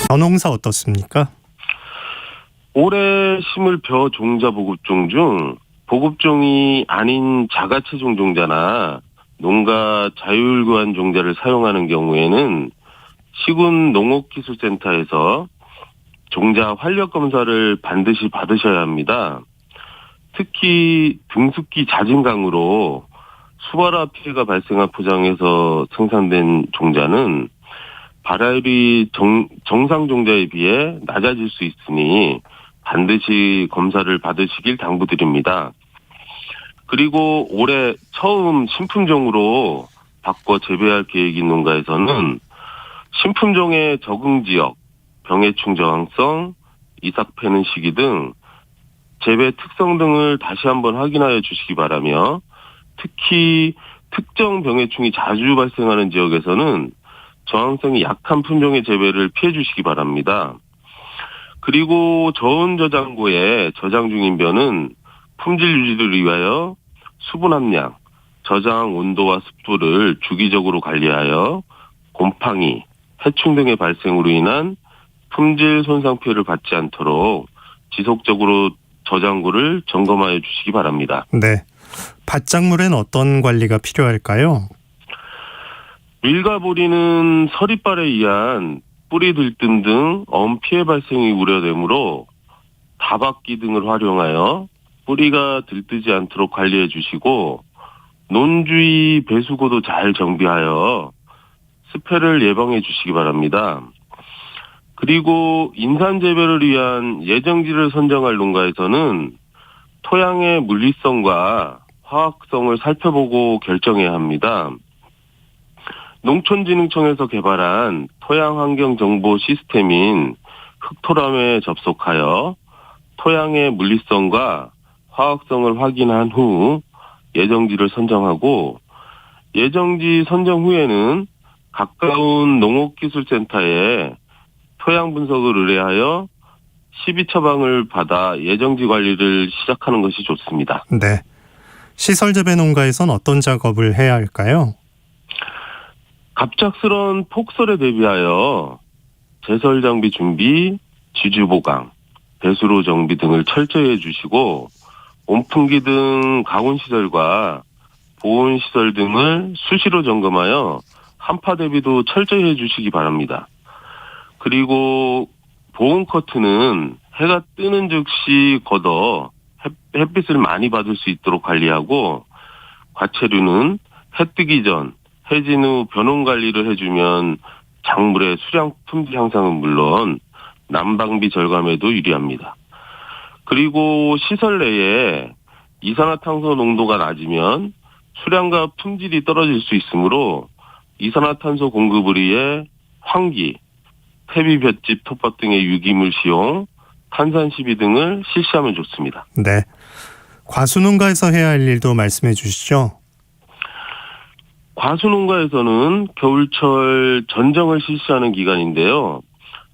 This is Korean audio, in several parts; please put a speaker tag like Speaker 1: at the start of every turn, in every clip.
Speaker 1: 벼농사 어떻습니까?
Speaker 2: 올해 심을 벼 종자 보급종 중 보급종이 아닌 자가체종 종자나 농가 자율교환 종자를 사용하는 경우에는 시군 농업기술센터에서 종자 활력 검사를 반드시 받으셔야 합니다. 특히 등습기 잦은 강으로 수발화 피해가 발생한 포장에서 생산된 종자는 발화율이 정상 종자에 비해 낮아질 수 있으니 반드시 검사를 받으시길 당부드립니다. 그리고 올해 처음 신품종으로 바꿔 재배할 계획인 농가에서는 신품종의 적응 지역, 병해충 저항성, 이삭 패는 시기 등 재배 특성 등을 다시 한번 확인하여 주시기 바라며 특히 특정 병해충이 자주 발생하는 지역에서는 저항성이 약한 품종의 재배를 피해 주시기 바랍니다. 그리고 저온 저장고에 저장 중인 벼는 품질 유지를 위하여 수분 함량, 저장 온도와 습도를 주기적으로 관리하여 곰팡이, 해충 등의 발생으로 인한 품질 손상 피해를 받지 않도록 지속적으로 저장고를 점검하여 주시기 바랍니다.
Speaker 1: 네. 밭작물엔 어떤 관리가 필요할까요?
Speaker 2: 밀가보리는 서리빨에 의한 뿌리 들뜸 등 엄 피해 발생이 우려되므로 다박기 등을 활용하여 뿌리가 들뜨지 않도록 관리해 주시고 논주위 배수구도 잘 정비하여 습해를 예방해 주시기 바랍니다. 그리고 인산 재배를 위한 예정지를 선정할 농가에서는 토양의 물리성과 화학성을 살펴보고 결정해야 합니다. 농촌진흥청에서 개발한 토양환경정보 시스템인 흑토람에 접속하여 토양의 물리성과 화학성을 확인한 후 예정지를 선정하고 예정지 선정 후에는 가까운 농업기술센터에 토양 분석을 의뢰하여 시비 처방을 받아 예정지 관리를 시작하는 것이 좋습니다.
Speaker 1: 네. 시설 재배 농가에선 어떤 작업을 해야 할까요?
Speaker 2: 갑작스러운 폭설에 대비하여 제설 장비 준비, 지주 보강, 배수로 정비 등을 철저히 해주시고 온풍기 등 가온 시설과 보온 시설 등을 수시로 점검하여 한파 대비도 철저히 해주시기 바랍니다. 그리고 보온 커튼은 해가 뜨는 즉시 걷어 햇빛을 많이 받을 수 있도록 관리하고 과체류는 해 뜨기 전, 해진 후 벼농 관리를 해주면 작물의 수량 품질 향상은 물론 난방비 절감에도 유리합니다. 그리고 시설 내에 이산화탄소 농도가 낮으면 수량과 품질이 떨어질 수 있으므로 이산화탄소 공급을 위해 환기, 퇴비 볏짚 톱밥 등의 유기물 시용, 탄산 시비 등을 실시하면 좋습니다.
Speaker 1: 네. 과수농가에서 해야 할 일도 말씀해 주시죠.
Speaker 2: 과수농가에서는 겨울철 전정을 실시하는 기간인데요.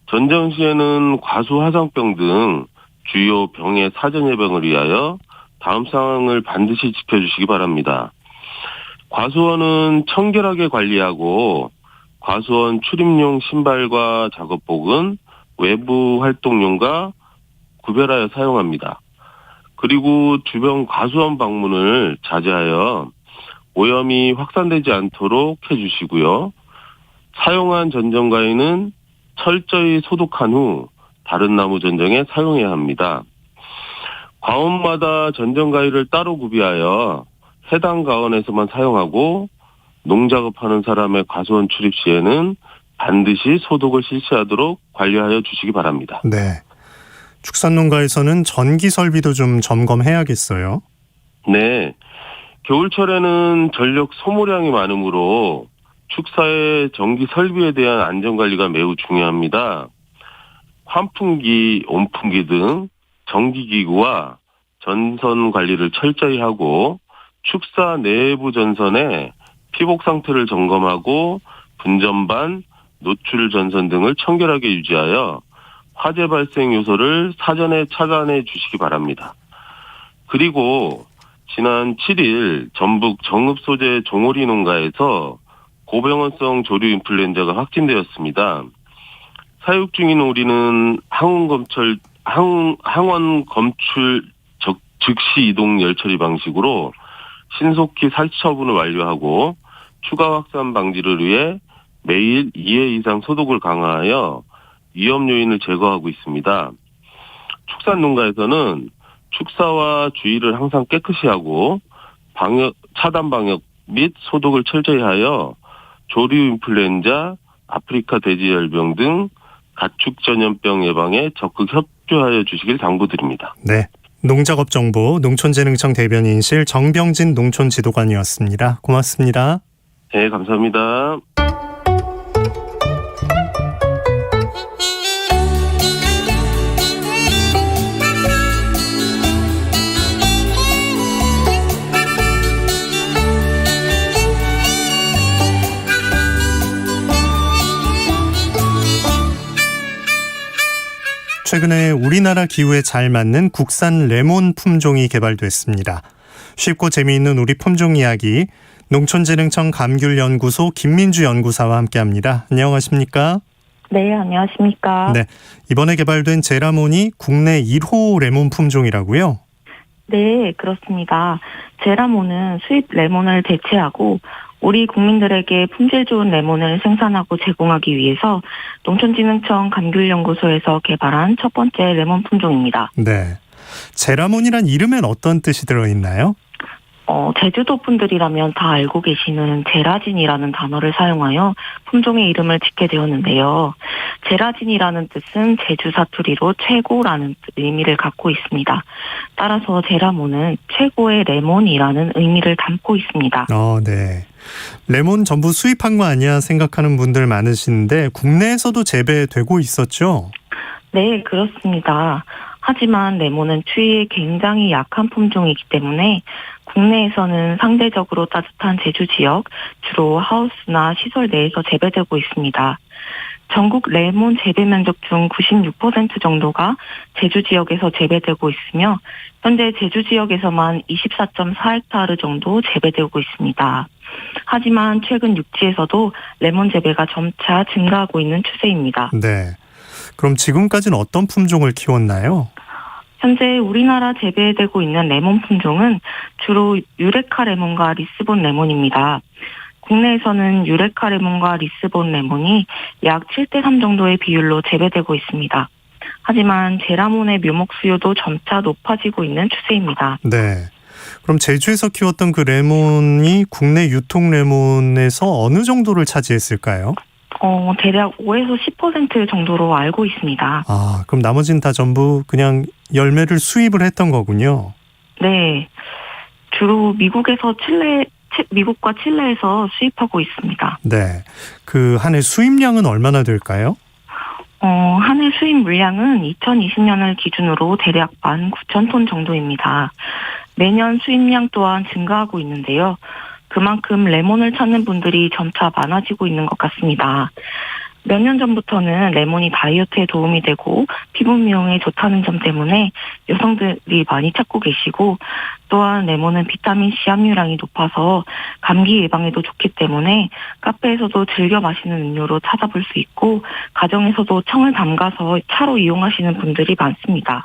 Speaker 2: 전정 시에는 과수 화상병 등 주요 병의 사전 예방을 위하여 다음 사항을 반드시 지켜주시기 바랍니다. 과수원은 청결하게 관리하고 과수원 출입용 신발과 작업복은 외부 활동용과 구별하여 사용합니다. 그리고 주변 과수원 방문을 자제하여 오염이 확산되지 않도록 해주시고요. 사용한 전정가위는 철저히 소독한 후 다른 나무 전정에 사용해야 합니다. 과원마다 전정가위를 따로 구비하여 해당 가원에서만 사용하고 농작업하는 사람의 과수원 출입 시에는 반드시 소독을 실시하도록 관리하여 주시기 바랍니다.
Speaker 1: 네. 축산농가에서는 전기 설비도 좀 점검해야겠어요.
Speaker 2: 네. 겨울철에는 전력 소모량이 많으므로 축사의 전기 설비에 대한 안전관리가 매우 중요합니다. 환풍기, 온풍기 등 전기기구와 전선 관리를 철저히 하고 축사 내부 전선의 피복 상태를 점검하고 분전반, 노출 전선 등을 청결하게 유지하여 화재 발생 요소를 사전에 차단해 주시기 바랍니다. 그리고 지난 7일 전북 정읍소재 종오리 농가에서 고병원성 조류 인플루엔자가 확진되었습니다. 사육 중인 오리는 항원 검출 즉시 이동 열처리 방식으로 신속히 살치 처분을 완료하고 추가 확산 방지를 위해 매일 2회 이상 소독을 강화하여 위험 요인을 제거하고 있습니다. 축산 농가에서는 축사와 주의를 항상 깨끗이 하고 차단 방역 및 소독을 철저히 하여 조류 인플루엔자, 아프리카 돼지열병 등 가축 전염병 예방에 적극 협조하여 주시길 당부드립니다.
Speaker 1: 네. 농작업정보 농촌진흥청 대변인실 정병진 농촌지도관이었습니다. 고맙습니다.
Speaker 2: 네, 감사합니다.
Speaker 1: 최근에 우리나라 기후에 잘 맞는 국산 레몬 품종이 개발됐습니다. 쉽고 재미있는 우리 품종 이야기, 농촌진흥청 감귤연구소 김민주 연구사와 함께합니다. 안녕하십니까?
Speaker 3: 네, 안녕하십니까?
Speaker 1: 네, 이번에 개발된 제라몬이 국내 1호 레몬 품종이라고요?
Speaker 3: 네, 그렇습니다. 제라몬은 수입 레몬을 대체하고 우리 국민들에게 품질 좋은 레몬을 생산하고 제공하기 위해서 농촌진흥청 감귤연구소에서 개발한 첫 번째 레몬 품종입니다.
Speaker 1: 네, 제라몬이란 이름엔 어떤 뜻이 들어있나요?
Speaker 3: 제주도 분들이라면 다 알고 계시는 제라진이라는 단어를 사용하여 품종의 이름을 짓게 되었는데요. 제라진이라는 뜻은 제주 사투리로 최고라는 의미를 갖고 있습니다. 따라서 제라몬은 최고의 레몬이라는 의미를 담고 있습니다.
Speaker 1: 네. 레몬 전부 수입한 거 아니야 생각하는 분들 많으신데 국내에서도 재배되고 있었죠?
Speaker 3: 네, 그렇습니다. 하지만 레몬은 추위에 굉장히 약한 품종이기 때문에 국내에서는 상대적으로 따뜻한 제주 지역, 주로 하우스나 시설 내에서 재배되고 있습니다. 전국 레몬 재배 면적 중 96% 정도가 제주 지역에서 재배되고 있으며 현재 제주 지역에서만 24.4헥타르 정도 재배되고 있습니다. 하지만 최근 육지에서도 레몬 재배가 점차 증가하고 있는 추세입니다.
Speaker 1: 네. 그럼 지금까지는 어떤 품종을 키웠나요?
Speaker 3: 현재 우리나라 재배되고 있는 레몬 품종은 주로 유레카 레몬과 리스본 레몬입니다. 국내에서는 유레카 레몬과 리스본 레몬이 약 7대3 정도의 비율로 재배되고 있습니다. 하지만 제라몬의 묘목 수요도 점차 높아지고 있는 추세입니다.
Speaker 1: 네. 그럼 제주에서 키웠던 그 레몬이 국내 유통 레몬에서 어느 정도를 차지했을까요?
Speaker 3: 대략 5에서 10% 정도로 알고 있습니다.
Speaker 1: 그럼 나머지는 다 전부 그냥 열매를 수입을 했던 거군요.
Speaker 3: 네. 주로 미국과 칠레에서 수입하고 있습니다.
Speaker 1: 네. 그 한 해 수입량은 얼마나 될까요?
Speaker 3: 한 해 수입 물량은 2020년을 기준으로 대략 19,000톤 정도입니다. 매년 수입량 또한 증가하고 있는데요. 그만큼 레몬을 찾는 분들이 점차 많아지고 있는 것 같습니다. 몇 년 전부터는 레몬이 다이어트에 도움이 되고 피부 미용에 좋다는 점 때문에 여성들이 많이 찾고 계시고 또한 레몬은 비타민C 함유량이 높아서 감기 예방에도 좋기 때문에 카페에서도 즐겨 마시는 음료로 찾아볼 수 있고 가정에서도 청을 담가서 차로 이용하시는 분들이 많습니다.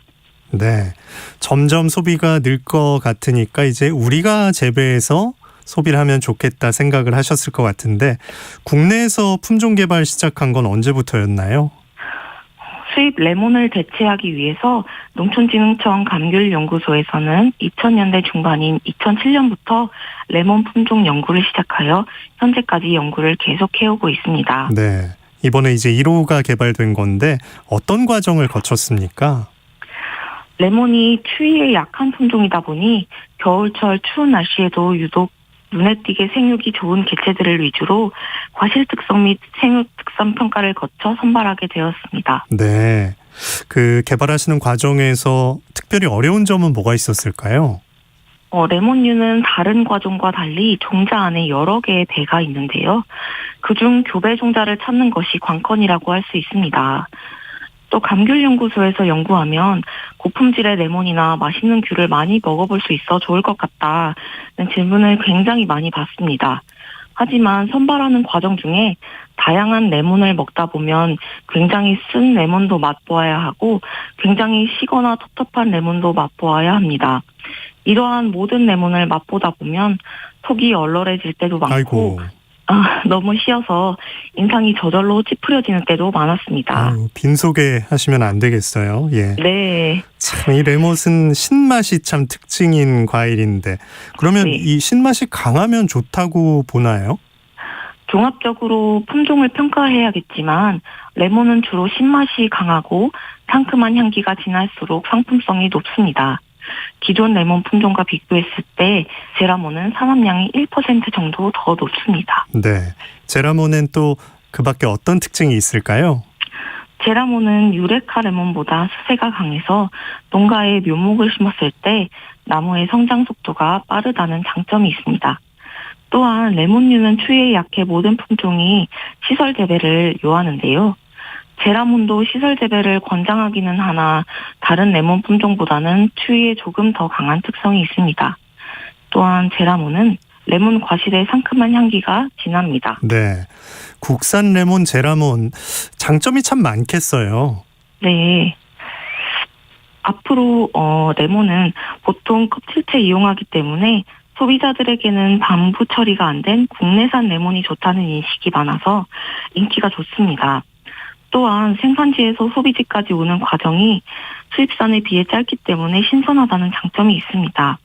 Speaker 1: 네. 점점 소비가 늘 것 같으니까 이제 우리가 재배해서 소비를 하면 좋겠다 생각을 하셨을 것 같은데 국내에서 품종 개발 시작한 건 언제부터였나요?
Speaker 3: 수입 레몬을 대체하기 위해서 농촌진흥청 감귤연구소에서는 2000년대 중반인 2007년부터 레몬 품종 연구를 시작하여 현재까지 연구를 계속해오고 있습니다.
Speaker 1: 네. 이번에 이제 1호가 개발된 건데 어떤 과정을 거쳤습니까?
Speaker 3: 레몬이 추위에 약한 품종이다 보니 겨울철 추운 날씨에도 유독 눈에 띄게 생육이 좋은 개체들을 위주로 과실 특성 및 생육 특성 평가를 거쳐 선발하게 되었습니다.
Speaker 1: 네. 그 개발하시는 과정에서 특별히 어려운 점은 뭐가 있었을까요?
Speaker 3: 레몬류는 다른 과종과 달리 종자 안에 여러 개의 배가 있는데요. 그중 교배 종자를 찾는 것이 관건이라고 할 수 있습니다. 또 감귤연구소에서 연구하면 고품질의 레몬이나 맛있는 귤을 많이 먹어볼 수 있어 좋을 것 같다는 질문을 굉장히 많이 받습니다. 하지만 선발하는 과정 중에 다양한 레몬을 먹다 보면 굉장히 쓴 레몬도 맛보아야 하고 굉장히 시거나 텁텁한 레몬도 맛보아야 합니다. 이러한 모든 레몬을 맛보다 보면 속이 얼얼해질 때도 많고
Speaker 1: 아이고.
Speaker 3: 너무 쉬어서 인상이 저절로 찌푸려지는 때도 많았습니다.
Speaker 1: 빈속에 하시면 안 되겠어요. 예.
Speaker 3: 네.
Speaker 1: 참, 이 레몬은 신맛이 참 특징인 과일인데, 그러면
Speaker 3: 네.
Speaker 1: 이 신맛이 강하면 좋다고 보나요?
Speaker 3: 종합적으로 품종을 평가해야겠지만 레몬은 주로 신맛이 강하고 상큼한 향기가 진할수록 상품성이 높습니다. 기존 레몬 품종과 비교했을 때 제라몬은 산업량이 1% 정도 더 높습니다.
Speaker 1: 네. 제라몬엔 또 그 밖에 어떤 특징이 있을까요?
Speaker 3: 제라몬은 유레카 레몬보다 수세가 강해서 농가에 묘목을 심었을 때 나무의 성장 속도가 빠르다는 장점이 있습니다. 또한 레몬류는 추위에 약해 모든 품종이 시설 재배를 요하는데요. 제라몬도 시설 재배를 권장하기는 하나 다른 레몬 품종보다는 추위에 조금 더 강한 특성이 있습니다. 또한 제라몬은 레몬 과실의 상큼한 향기가 진합니다.
Speaker 1: 네. 국산 레몬 제라몬 장점이 참 많겠어요.
Speaker 3: 네. 앞으로 레몬은 보통 껍질째 이용하기 때문에 소비자들에게는 반부 처리가 안 된 국내산 레몬이 좋다는 인식이 많아서 인기가 좋습니다. 또한 생산지에서 소비지까지 오는 과정이 수입산에 비해 짧기 때문에 신선하다는 장점이 있습니다.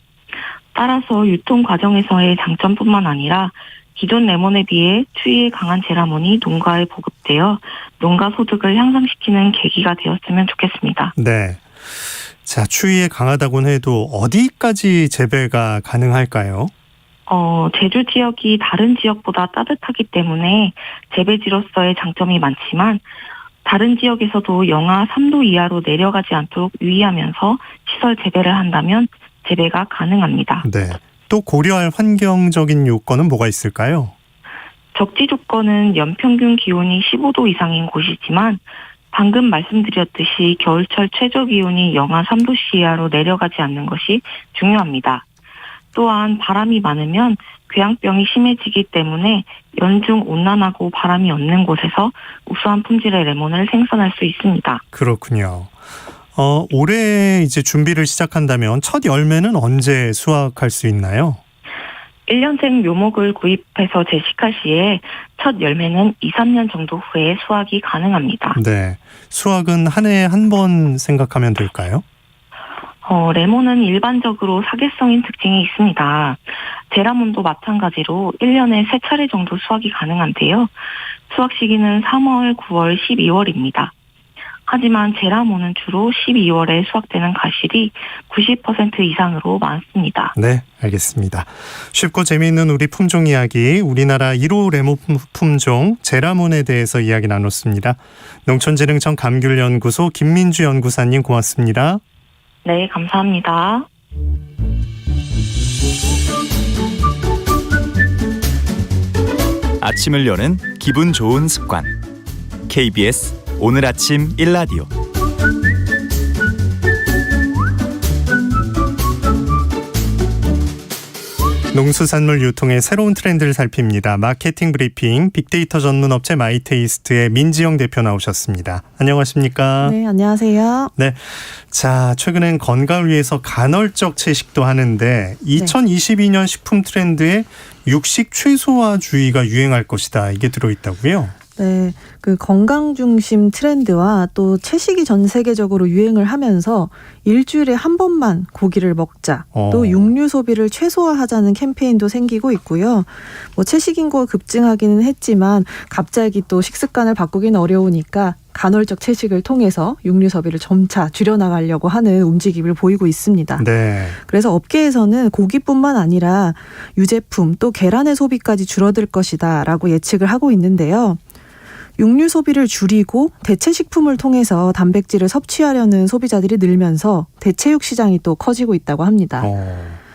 Speaker 3: 따라서 유통 과정에서의 장점뿐만 아니라 기존 레몬에 비해 추위에 강한 제라몬이 농가에 보급되어 농가 소득을 향상시키는 계기가 되었으면 좋겠습니다.
Speaker 1: 네. 자, 추위에 강하다고는 해도 어디까지 재배가 가능할까요?
Speaker 3: 제주 지역이 다른 지역보다 따뜻하기 때문에 재배지로서의 장점이 많지만 다른 지역에서도 영하 3도 이하로 내려가지 않도록 유의하면서 시설 재배를 한다면 재배가 가능합니다.
Speaker 1: 네. 또 고려할 환경적인 요건은 뭐가 있을까요?
Speaker 3: 적지 조건은 연평균 기온이 15도 이상인 곳이지만 방금 말씀드렸듯이 겨울철 최저 기온이 영하 3도 이하로 내려가지 않는 것이 중요합니다. 또한 바람이 많으면 궤양병이 심해지기 때문에 연중 온난하고 바람이 없는 곳에서 우수한 품질의 레몬을 생산할 수 있습니다.
Speaker 1: 그렇군요. 올해 이제 준비를 시작한다면 첫 열매는 언제 수확할 수 있나요?
Speaker 3: 1년생 묘목을 구입해서 재식할 시에 첫 열매는 2, 3년 정도 후에 수확이 가능합니다.
Speaker 1: 네. 수확은 한 해에 한 번 생각하면 될까요?
Speaker 3: 레몬은 일반적으로 사계성인 특징이 있습니다. 제라몬도 마찬가지로 1년에 3차례 정도 수확이 가능한데요. 수확 시기는 3월, 9월, 12월입니다. 하지만 제라몬은 주로 12월에 수확되는 과실이 90% 이상으로 많습니다.
Speaker 1: 네, 알겠습니다. 쉽고 재미있는 우리 품종 이야기, 우리나라 1호 레몬 품종 제라몬에 대해서 이야기 나눴습니다. 농촌진흥청 감귤연구소 김민주 연구사님 고맙습니다.
Speaker 3: 네, 감사합니다.
Speaker 4: 아침을 여는 기분 좋은 습관. KBS 오늘 아침 1라디오.
Speaker 1: 농수산물 유통의 새로운 트렌드를 살핍니다. 마케팅 브리핑 빅데이터 전문 업체 마이테이스트의 민지영 대표 나오셨습니다. 안녕하십니까?
Speaker 5: 네, 안녕하세요.
Speaker 1: 네. 자, 최근엔 건강을 위해서 간헐적 채식도 하는데 2022년 식품 트렌드에 육식 최소화주의가 유행할 것이다. 이게 들어있다고요?
Speaker 5: 네, 그 건강 중심 트렌드와 또 채식이 전 세계적으로 유행을 하면서 일주일에 한 번만 고기를 먹자, 또 육류 소비를 최소화하자는 캠페인도 생기고 있고요. 뭐 채식 인구가 급증하기는 했지만 갑자기 또 식습관을 바꾸기는 어려우니까 간헐적 채식을 통해서 육류 소비를 점차 줄여나가려고 하는 움직임을 보이고 있습니다.
Speaker 1: 네.
Speaker 5: 그래서 업계에서는 고기뿐만 아니라 유제품 또 계란의 소비까지 줄어들 것이다라고 예측을 하고 있는데요. 육류 소비를 줄이고 대체식품을 통해서 단백질을 섭취하려는 소비자들이 늘면서 대체육 시장이 또 커지고 있다고 합니다.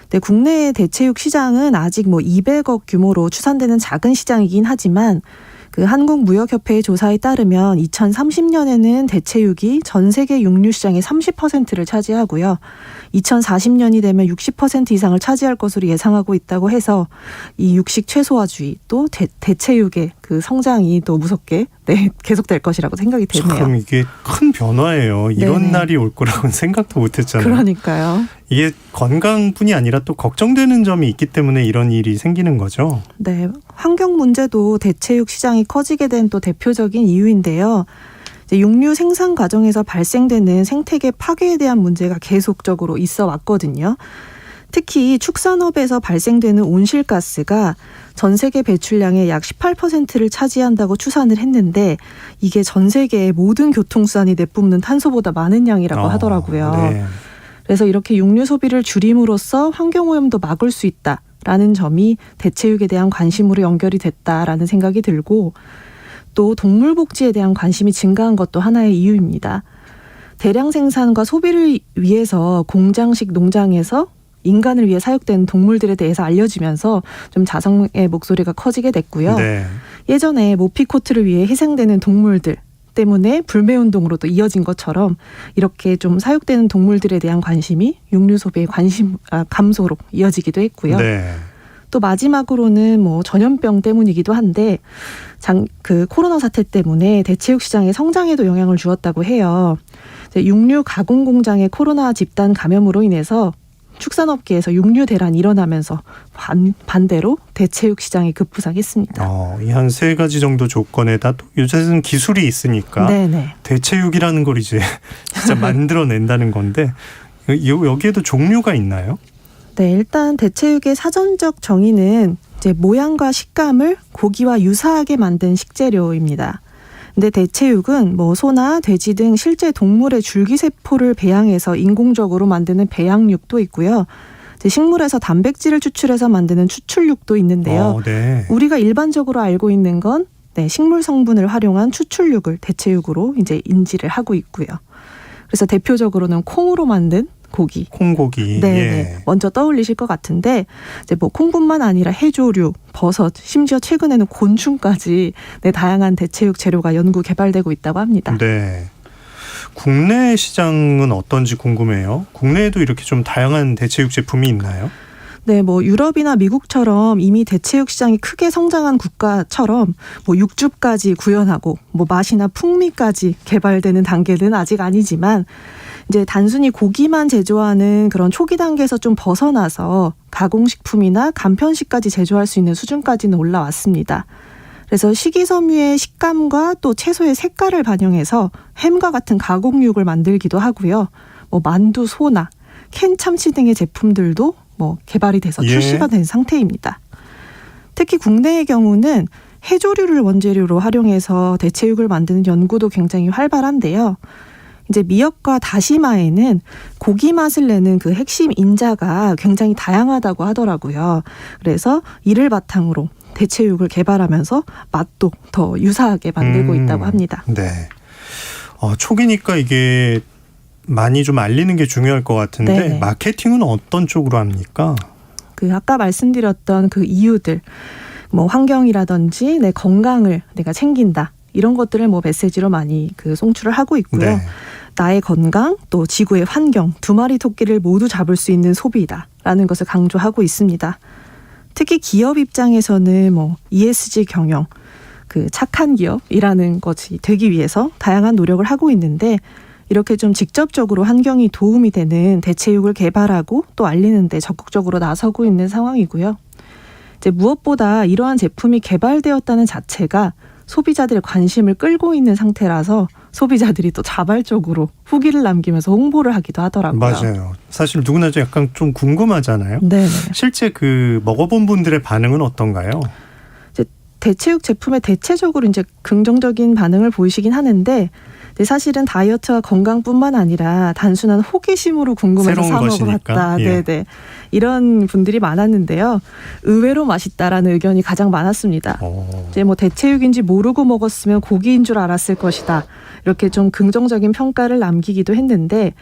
Speaker 5: 네, 국내의 대체육 시장은 아직 200억 규모로 추산되는 작은 시장이긴 하지만 그 한국무역협회의 조사에 따르면 2030년에는 대체육이 전 세계 육류 시장의 30%를 차지하고요. 2040년이 되면 60% 이상을 차지할 것으로 예상하고 있다고 해서 이 육식 최소화주의 또 대체육의 그 성장이 또 무섭게 계속될 것이라고 생각이 되네요.
Speaker 1: 참 이게 큰 변화예요. 이런
Speaker 5: 네네.
Speaker 1: 날이 올 거라고는 생각도 못했잖아요.
Speaker 5: 그러니까요.
Speaker 1: 이게 건강뿐이 아니라 또 걱정되는 점이 있기 때문에 이런 일이 생기는 거죠.
Speaker 5: 네, 환경 문제도 대체육 시장이 커지게 된 또 대표적인 이유인데요. 이제 육류 생산 과정에서 발생되는 생태계 파괴에 대한 문제가 계속적으로 있어 왔거든요. 특히 축산업에서 발생되는 온실가스가 전 세계 배출량의 약 18%를 차지한다고 추산을 했는데 이게 전 세계의 모든 교통수단이 내뿜는 탄소보다 많은 양이라고 하더라고요.
Speaker 1: 네.
Speaker 5: 그래서 이렇게 육류 소비를 줄임으로써 환경오염도 막을 수 있다라는 점이 대체육에 대한 관심으로 연결이 됐다라는 생각이 들고 또 동물 복지에 대한 관심이 증가한 것도 하나의 이유입니다. 대량 생산과 소비를 위해서 공장식 농장에서 인간을 위해 사육된 동물들에 대해서 알려지면서 좀 자성의 목소리가 커지게 됐고요.
Speaker 1: 네.
Speaker 5: 예전에 모피코트를 위해 희생되는 동물들 때문에 불매운동으로 또 이어진 것처럼 이렇게 좀 사육되는 동물들에 대한 관심이 육류 소비의 감소로 이어지기도 했고요.
Speaker 1: 네.
Speaker 5: 또 마지막으로는 뭐 전염병 때문이기도 한데 그 코로나 사태 때문에 대체육 시장의 성장에도 영향을 주었다고 해요. 육류 가공 공장의 코로나 집단 감염으로 인해서 축산업계에서 육류 대란이 일어나면서 반대로 대체육 시장이 급부상했습니다.
Speaker 1: 이 한 세 가지 정도 조건에다 또 요새는 기술이 있으니까
Speaker 5: 네네.
Speaker 1: 대체육이라는 걸 이제 진짜 만들어낸다는 건데 여기에도 종류가 있나요?
Speaker 5: 네, 일단 대체육의 사전적 정의는 이제 모양과 식감을 고기와 유사하게 만든 식재료입니다. 근데 대체육은 뭐 소나 돼지 등 실제 동물의 줄기세포를 배양해서 인공적으로 만드는 배양육도 있고요. 이제 식물에서 단백질을 추출해서 만드는 추출육도 있는데요.
Speaker 1: 네.
Speaker 5: 우리가 일반적으로 알고 있는 건 식물 성분을 활용한 추출육을 대체육으로 이제 인지를 하고 있고요. 그래서 대표적으로는 콩으로 만든 고기.
Speaker 1: 콩고기.
Speaker 5: 네,
Speaker 1: 예.
Speaker 5: 먼저 떠올리실 것 같은데 이제 뭐 콩뿐만 아니라 해조류, 버섯, 심지어 최근에는 곤충까지 다양한 대체육 재료가 연구 개발되고 있다고 합니다.
Speaker 1: 네. 국내 시장은 어떤지 궁금해요. 국내에도 이렇게 좀 다양한 대체육 제품이 있나요?
Speaker 5: 네, 뭐 유럽이나 미국처럼 이미 대체육 시장이 크게 성장한 국가처럼 뭐 육즙까지 구현하고 뭐 맛이나 풍미까지 개발되는 단계는 아직 아니지만 이제 단순히 고기만 제조하는 그런 초기 단계에서 좀 벗어나서 가공식품이나 간편식까지 제조할 수 있는 수준까지는 올라왔습니다. 그래서 식이섬유의 식감과 또 채소의 색깔을 반영해서 햄과 같은 가공육을 만들기도 하고요. 뭐 만두, 소나, 캔 참치 등의 제품들도 뭐 개발이 돼서 출시가 된 상태입니다. 특히 국내의 경우는 해조류를 원재료로 활용해서 대체육을 만드는 연구도 굉장히 활발한데요. 이제 미역과 다시마에는 고기 맛을 내는 그 핵심 인자가 굉장히 다양하다고 하더라고요. 그래서 이를 바탕으로 대체육을 개발하면서 맛도 더 유사하게 만들고 있다고 합니다.
Speaker 1: 네. 초기니까 이게 많이 좀 알리는 게 중요할 것 같은데
Speaker 5: 네네.
Speaker 1: 마케팅은 어떤 쪽으로 합니까?
Speaker 5: 그 아까 말씀드렸던 그 이유들, 뭐 환경이라든지 내 건강을 내가 챙긴다. 이런 것들을 뭐 메시지로 많이 그 송출을 하고 있고요.
Speaker 1: 네.
Speaker 5: 나의 건강 또 지구의 환경 두 마리 토끼를 모두 잡을 수 있는 소비다라는 것을 강조하고 있습니다. 특히 기업 입장에서는 뭐 ESG 경영, 그 착한 기업이라는 것이 되기 위해서 다양한 노력을 하고 있는데 이렇게 좀 직접적으로 환경이 도움이 되는 대체육을 개발하고 또 알리는 데 적극적으로 나서고 있는 상황이고요. 이제 무엇보다 이러한 제품이 개발되었다는 자체가 소비자들의 관심을 끌고 있는 상태라서 소비자들이 또 자발적으로 후기를 남기면서 홍보를 하기도 하더라고요.
Speaker 1: 맞아요. 사실 누구나 약간 좀 궁금하잖아요.
Speaker 5: 네.
Speaker 1: 실제 그 먹어본 분들의 반응은 어떤가요?
Speaker 5: 이제 대체육 제품에 대체적으로 이제 긍정적인 반응을 보이시긴 하는데 사실은 다이어트와 건강뿐만 아니라 단순한 호기심으로 궁금해서 사 먹어봤다.
Speaker 1: 예.
Speaker 5: 네네. 이런 분들이 많았는데요. 의외로 맛있다라는 의견이 가장 많았습니다. 이제 뭐 대체육인지 모르고 먹었으면 고기인 줄 알았을 것이다. 이렇게 좀 긍정적인 평가를 남기기도 했는데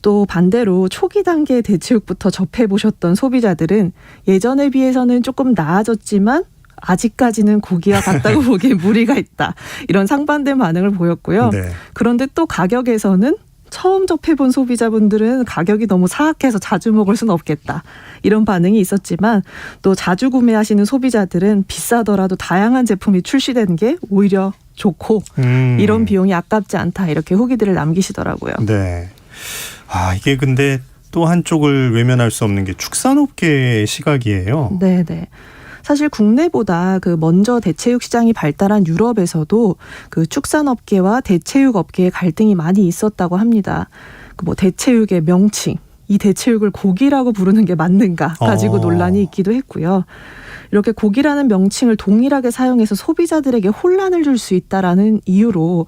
Speaker 5: 또 반대로 초기 단계의 대체육부터 접해보셨던 소비자들은 예전에 비해서는 조금 나아졌지만 아직까지는 고기와 같다고 보기에 무리가 있다. 이런 상반된 반응을 보였고요.
Speaker 1: 네.
Speaker 5: 그런데 또 가격에서는 처음 접해본 소비자분들은 가격이 너무 사악해서 자주 먹을 수는 없겠다. 이런 반응이 있었지만 또 자주 구매하시는 소비자들은 비싸더라도 다양한 제품이 출시되는 게 오히려 좋고 이런 비용이 아깝지 않다. 이렇게 후기들을 남기시더라고요.
Speaker 1: 네. 이게 근데 또 한쪽을 외면할 수 없는 게 축산업계의 시각이에요.
Speaker 5: 네네. 사실 국내보다 먼저 대체육 시장이 발달한 유럽에서도 축산업계와 대체육업계의 갈등이 많이 있었다고 합니다. 대체육의 명칭, 이 대체육을 고기라고 부르는 게 맞는가 가지고 논란이 있기도 했고요. 이렇게 고기라는 명칭을 동일하게 사용해서 소비자들에게 혼란을 줄 수 있다라는 이유로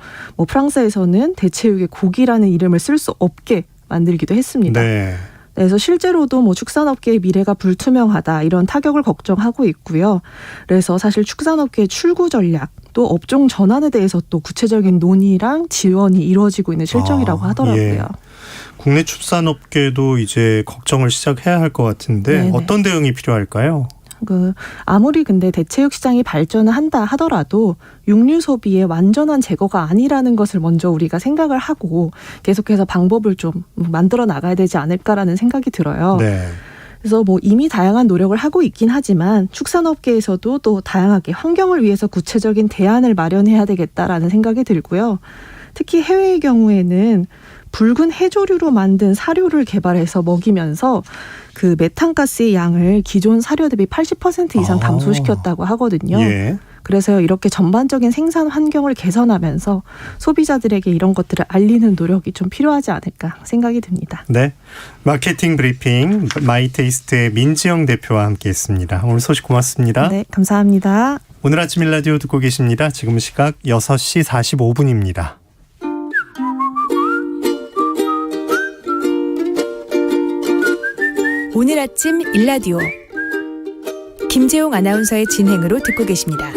Speaker 5: 프랑스에서는 대체육의 고기라는 이름을 쓸 수 없게 만들기도 했습니다.
Speaker 1: 네.
Speaker 5: 그래서 실제로도 축산업계의 미래가 불투명하다 이런 타격을 걱정하고 있고요. 그래서 사실 축산업계의 출구 전략 또 업종 전환에 대해서 또 구체적인 논의랑 지원이 이루어지고 있는 실정이라고 하더라고요.
Speaker 1: 예. 국내 축산업계도 이제 걱정을 시작해야 할 것 같은데
Speaker 5: 네네.
Speaker 1: 어떤 대응이 필요할까요?
Speaker 5: 아무리 근데 대체육 시장이 발전을 한다 하더라도 육류 소비의 완전한 제거가 아니라는 것을 먼저 우리가 생각을 하고 계속해서 방법을 좀 만들어 나가야 되지 않을까라는 생각이 들어요.
Speaker 1: 네.
Speaker 5: 그래서 이미 다양한 노력을 하고 있긴 하지만 축산업계에서도 또 다양하게 환경을 위해서 구체적인 대안을 마련해야 되겠다라는 생각이 들고요. 특히 해외의 경우에는 붉은 해조류로 만든 사료를 개발해서 먹이면서 메탄가스의 양을 기존 사료 대비 80% 이상 감소시켰다고 하거든요.
Speaker 1: 예.
Speaker 5: 그래서 이렇게 전반적인 생산 환경을 개선하면서 소비자들에게 이런 것들을 알리는 노력이 좀 필요하지 않을까 생각이 듭니다.
Speaker 1: 네. 마케팅 브리핑 마이테이스트의 민지영 대표와 함께했습니다. 오늘 소식 고맙습니다.
Speaker 5: 네, 감사합니다.
Speaker 1: 오늘 아침 일라디오 듣고 계십니다. 지금 시각 6시 45분입니다.
Speaker 6: 오늘 아침 일라디오 김재용 아나운서의 진행으로 듣고 계십니다.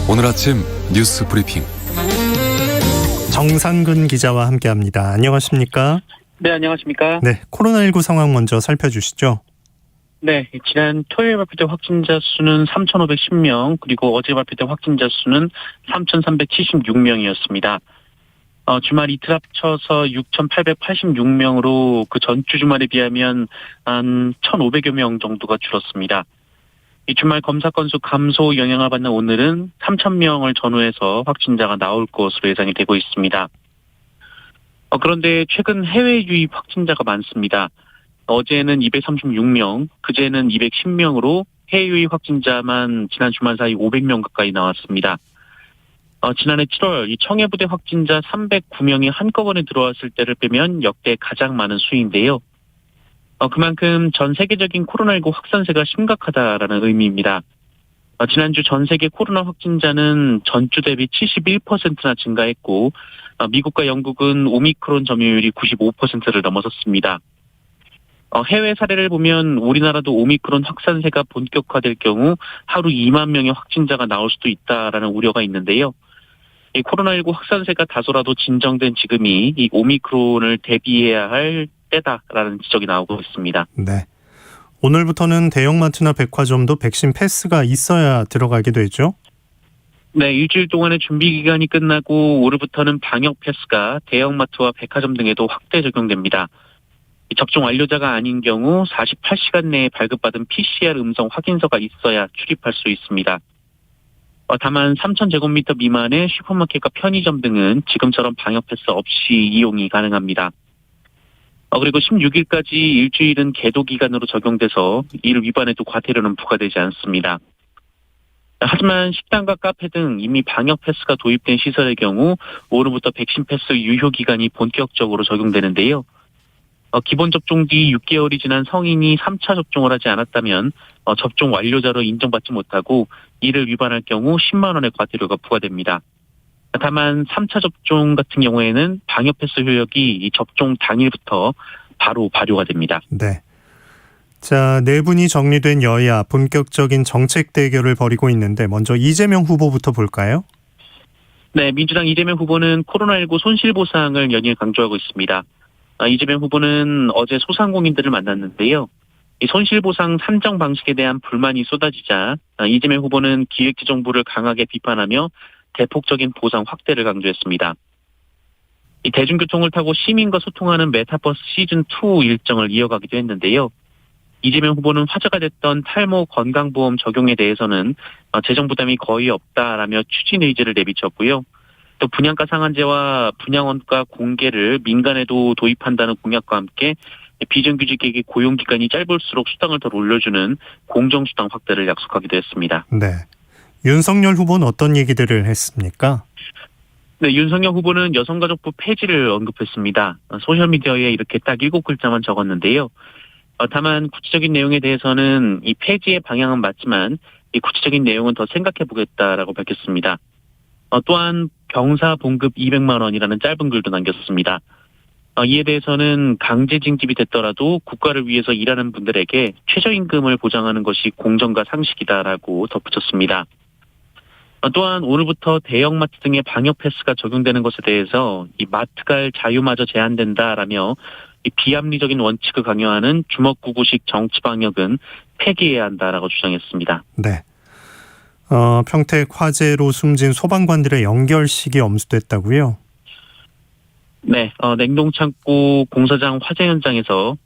Speaker 7: 오늘 아침 뉴스 브리핑
Speaker 1: 정상근 기자와 함께합니다. 안녕하십니까?
Speaker 8: 네, 안녕하십니까?
Speaker 1: 네, 코로나19 상황 먼저 살펴주시죠.
Speaker 8: 네, 지난 토요일 발표된 확진자 수는 3,510명, 그리고 어제 발표된 확진자 수는 3,376명이었습니다. 주말 이틀 합쳐서 6,886명으로 그 전주 주말에 비하면 한 1,500여 명 정도가 줄었습니다. 이 주말 검사 건수 감소 영향을 받는 오늘은 3,000명을 전후해서 확진자가 나올 것으로 예상이 되고 있습니다. 그런데 최근 해외 유입 확진자가 많습니다. 어제는 236명, 그제는 210명으로 해외 유입 확진자만 지난 주말 사이 500명 가까이 나왔습니다. 지난해 7월 이 청해부대 확진자 309명이 한꺼번에 들어왔을 때를 빼면 역대 가장 많은 수인데요. 그만큼 전 세계적인 코로나19 확산세가 심각하다라는 의미입니다. 지난주 전 세계 코로나 확진자는 전주 대비 71%나 증가했고, 미국과 영국은 오미크론 점유율이 95%를 넘어섰습니다. 해외 사례를 보면 우리나라도 오미크론 확산세가 본격화될 경우 하루 2만 명의 확진자가 나올 수도 있다라는 우려가 있는데요. 이 코로나19 확산세가 다소라도 진정된 지금이 이 오미크론을 대비해야 할 때다라는 지적이 나오고 있습니다.
Speaker 1: 네. 오늘부터는 대형마트나 백화점도 백신 패스가 있어야 들어가게 되죠?
Speaker 8: 네, 일주일 동안의 준비 기간이 끝나고 오늘부터는 방역 패스가 대형마트와 백화점 등에도 확대 적용됩니다. 접종 완료자가 아닌 경우 48시간 내에 발급받은 PCR 음성 확인서가 있어야 출입할 수 있습니다. 다만 3,000제곱미터 미만의 슈퍼마켓과 편의점 등은 지금처럼 방역 패스 없이 이용이 가능합니다. 그리고 16일까지 일주일은 계도 기간으로 적용돼서 이를 위반해도 과태료는 부과되지 않습니다. 하지만 식당과 카페 등 이미 방역 패스가 도입된 시설의 경우 오늘부터 백신 패스 유효 기간이 본격적으로 적용되는데요. 기본 접종 뒤 6개월이 지난 성인이 3차 접종을 하지 않았다면 접종 완료자로 인정받지 못하고 이를 위반할 경우 10만 원의 과태료가 부과됩니다. 다만 3차 접종 같은 경우에는 방역 패스 효력이 이 접종 당일부터 바로 발효가 됩니다.
Speaker 1: 네. 자, 네 분이 정리된 여야 본격적인 정책 대결을 벌이고 있는데 먼저 이재명 후보부터 볼까요?
Speaker 8: 네, 민주당 이재명 후보는 코로나19 손실보상을 연일 강조하고 있습니다. 이재명 후보는 어제 소상공인들을 만났는데요. 이 손실보상 산정 방식에 대한 불만이 쏟아지자 이재명 후보는 기획재정부를 강하게 비판하며 대폭적인 보상 확대를 강조했습니다. 이 대중교통을 타고 시민과 소통하는 메타버스 시즌2 일정을 이어가기도 했는데요. 이재명 후보는 화제가 됐던 탈모 건강보험 적용에 대해서는 재정 부담이 거의 없다라며 추진 의지를 내비쳤고요. 또 분양가 상한제와 분양원가 공개를 민간에도 도입한다는 공약과 함께 비정규직에게 고용기간이 짧을수록 수당을 더 올려주는 공정수당 확대를 약속하기도 했습니다.
Speaker 1: 네. 윤석열 후보는 어떤 얘기들을 했습니까?
Speaker 8: 네, 윤석열 후보는 여성가족부 폐지를 언급했습니다. 소셜미디어에 이렇게 딱 7글자만 적었는데요. 다만 구체적인 내용에 대해서는 이 폐지의 방향은 맞지만 이 구체적인 내용은 더 생각해보겠다라고 밝혔습니다. 또한 병사 봉급 200만 원이라는 짧은 글도 남겼습니다. 이에 대해서는 강제징집이 됐더라도 국가를 위해서 일하는 분들에게 최저임금을 보장하는 것이 공정과 상식이다라고 덧붙였습니다. 또한 오늘부터 대형마트 등의 방역 패스가 적용되는 것에 대해서 이 마트 갈 자유마저 제한된다라며 이 비합리적인 원칙을 강요하는 주먹구구식 정치 방역은 폐기해야 한다라고 주장했습니다.
Speaker 1: 네. 평택 화재로 숨진 소방관들의 연결식이 엄수됐다고요?
Speaker 8: 네, 냉동창고 공사장 화재 현장에서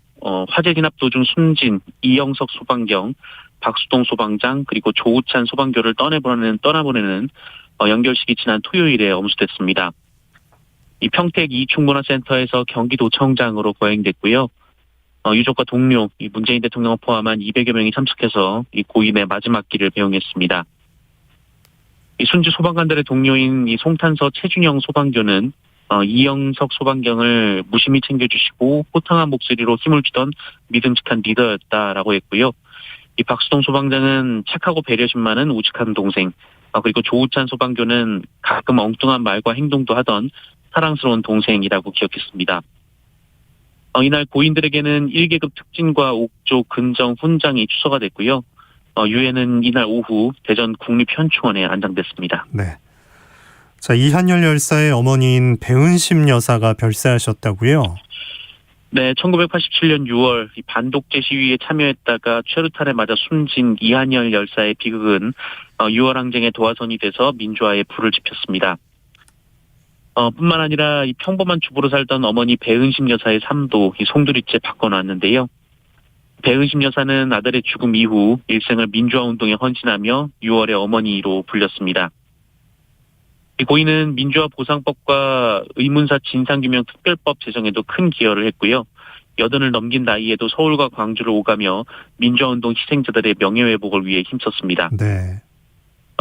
Speaker 8: 화재 진압 도중 숨진 이영석 소방경, 박수동 소방장 그리고 조우찬 소방교를 떠나보내는 연결식이 지난 토요일에 엄수됐습니다. 이 평택 이충문화센터에서 경기도청장으로 거행됐고요. 유족과 동료, 이 문재인 대통령을 포함한 200여 명이 참석해서 이 고인의 마지막 길을 배웅했습니다. 이 순주 소방관들의 동료인 이 송탄서 최준영 소방교는 이영석 소방경을 무심히 챙겨주시고 호탕한 목소리로 힘을 주던 믿음직한 리더였다라고 했고요. 이 박수동 소방장은 착하고 배려심 많은 우직한 동생, 그리고 조우찬 소방교는 가끔 엉뚱한 말과 행동도 하던 사랑스러운 동생이라고 기억했습니다. 이날 고인들에게는 1계급 특진과 옥조 근정 훈장이 추서가 됐고요. 유해는 이날 오후 대전 국립현충원에 안장됐습니다.
Speaker 1: 네. 자, 이한열 열사의 어머니인 배은심 여사가 별세하셨다고요?
Speaker 8: 네, 1987년 6월 반독재 시위에 참여했다가 최루탄에 맞아 숨진 이한열 열사의 비극은 6월 항쟁의 도화선이 돼서 민주화에 불을 지폈습니다. 뿐만 아니라 이 평범한 주부로 살던 어머니 배은심 여사의 삶도 이 송두리째 바꿔놨는데요. 배은심 여사는 아들의 죽음 이후 일생을 민주화 운동에 헌신하며 6월의 어머니로 불렸습니다. 이 고인은 민주화 보상법과 의문사 진상규명 특별법 제정에도 큰 기여를 했고요. 80을 넘긴 나이에도 서울과 광주를 오가며 민주화운동 희생자들의 명예회복을 위해 힘썼습니다.
Speaker 1: 네.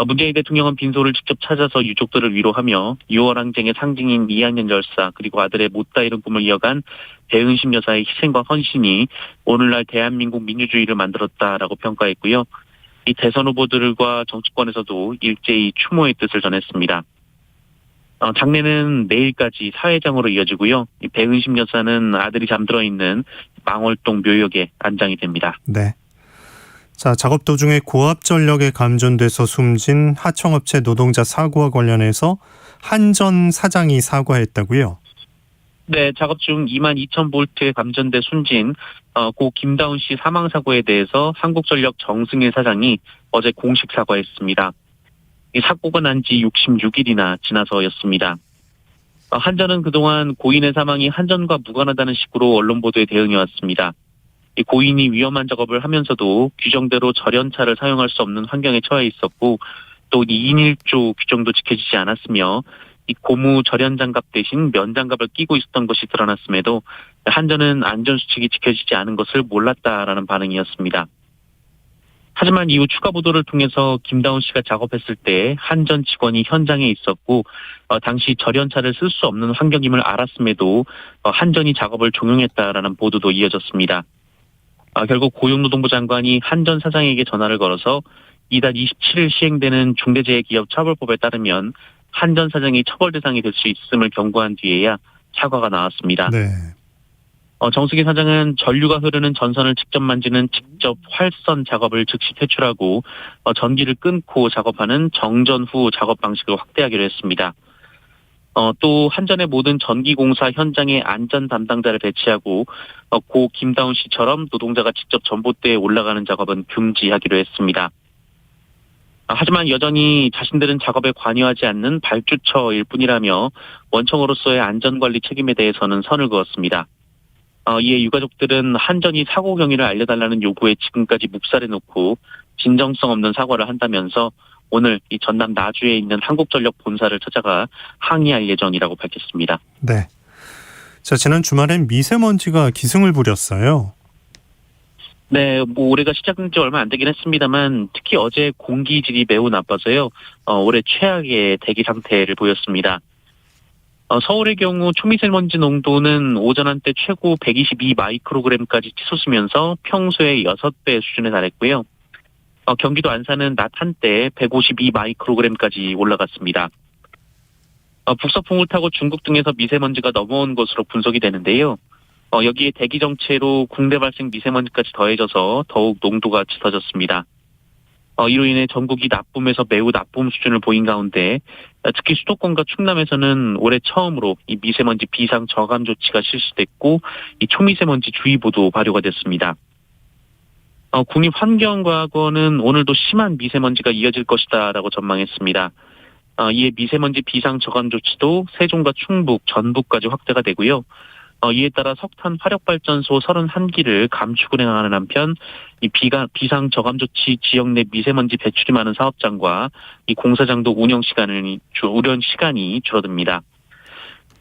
Speaker 8: 문재인 대통령은 빈소를 직접 찾아서 유족들을 위로하며 6월 항쟁의 상징인 이한열 열사 그리고 아들의 못다 이룬 꿈을 이어간 배은심 여사의 희생과 헌신이 오늘날 대한민국 민주주의를 만들었다라고 평가했고요. 이 대선 후보들과 정치권에서도 일제히 추모의 뜻을 전했습니다. 장례는 내일까지 사회장으로 이어지고요. 이 배은심 여사는 아들이 잠들어 있는 망월동 묘역에 안장이 됩니다.
Speaker 1: 네. 자, 작업 도중에 고압 전력에 감전돼서 숨진 하청업체 노동자 사고와 관련해서 한전 사장이 사과했다고요?
Speaker 8: 네, 작업 중 22,000볼트에 감전돼 숨진 고 김다운 씨 사망 사고에 대해서 한국전력 정승일 사장이 어제 공식 사과했습니다. 이 사고가 난 지 66일이나 지나서였습니다. 한전은 그동안 고인의 사망이 한전과 무관하다는 식으로 언론 보도에 대응해왔습니다. 이 고인이 위험한 작업을 하면서도 규정대로 절연차를 사용할 수 없는 환경에 처해 있었고 또 2인 1조 규정도 지켜지지 않았으며 이 고무 절연장갑 대신 면장갑을 끼고 있었던 것이 드러났음에도 한전은 안전수칙이 지켜지지 않은 것을 몰랐다라는 반응이었습니다. 하지만 이후 추가 보도를 통해서 김다운 씨가 작업했을 때 한전 직원이 현장에 있었고 당시 절연차를 쓸 수 없는 환경임을 알았음에도 한전이 작업을 종용했다라는 보도도 이어졌습니다. 결국 고용노동부 장관이 한전 사장에게 전화를 걸어서 이달 27일 시행되는 중대재해기업처벌법에 따르면 한전 사장이 처벌 대상이 될 수 있음을 경고한 뒤에야 사과가 나왔습니다.
Speaker 1: 네.
Speaker 8: 정승희 사장은 전류가 흐르는 전선을 직접 만지는 직접 활선 작업을 즉시 퇴출하고 전기를 끊고 작업하는 정전 후 작업 방식을 확대하기로 했습니다. 또 한전의 모든 전기공사 현장에 안전 담당자를 배치하고 고 김다운 씨처럼 노동자가 직접 전봇대에 올라가는 작업은 금지하기로 했습니다. 하지만 여전히 자신들은 작업에 관여하지 않는 발주처일 뿐이라며 원청으로서의 안전관리 책임에 대해서는 선을 그었습니다. 이에 유가족들은 한전이 사고 경위를 알려달라는 요구에 지금까지 묵살해놓고 진정성 없는 사과를 한다면서 오늘 이 전남 나주에 있는 한국전력 본사를 찾아가 항의할 예정이라고 밝혔습니다.
Speaker 1: 네. 자, 지난 주말엔 미세먼지가 기승을 부렸어요.
Speaker 8: 네, 올해가 시작된 지 얼마 안 되긴 했습니다만 특히 어제 공기질이 매우 나빠서요. 올해 최악의 대기 상태를 보였습니다. 서울의 경우 초미세먼지 농도는 오전 한때 최고 122 마이크로그램까지 치솟으면서 평소의 6배 수준에 달했고요. 경기도 안산은 낮 한때 152 마이크로그램까지 올라갔습니다. 북서풍을 타고 중국 등에서 미세먼지가 넘어온 것으로 분석이 되는데요. 여기에 대기 정체로 국내 발생 미세먼지까지 더해져서 더욱 농도가 짙어졌습니다. 이로 인해 전국이 나쁨에서 매우 나쁨 수준을 보인 가운데 특히 수도권과 충남에서는 올해 처음으로 이 미세먼지 비상 저감 조치가 실시됐고 이 초미세먼지 주의보도 발효가 됐습니다. 국립환경과학원은 오늘도 심한 미세먼지가 이어질 것이다라고 전망했습니다. 이에 미세먼지 비상 저감 조치도 세종과 충북, 전북까지 확대가 되고요. 이에 따라 석탄 화력발전소 31기를 감축 운행하는 한편 이 비상 저감 조치 지역 내 미세먼지 배출이 많은 사업장과 이 공사장도 운영 시간이 줄어듭니다.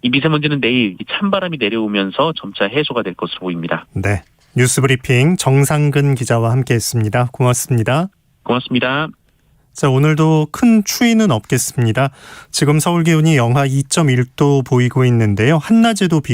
Speaker 8: 이 미세먼지는 내일 찬바람이 내려오면서 점차 해소가 될 것으로 보입니다.
Speaker 1: 네. 뉴스브리핑 정상근 기자와 함께했습니다. 고맙습니다.
Speaker 8: 고맙습니다.
Speaker 1: 자, 오늘도 큰 추위는 없겠습니다. 지금 서울 기온이 영하 2.1도 보이고 있는데요. 한낮에도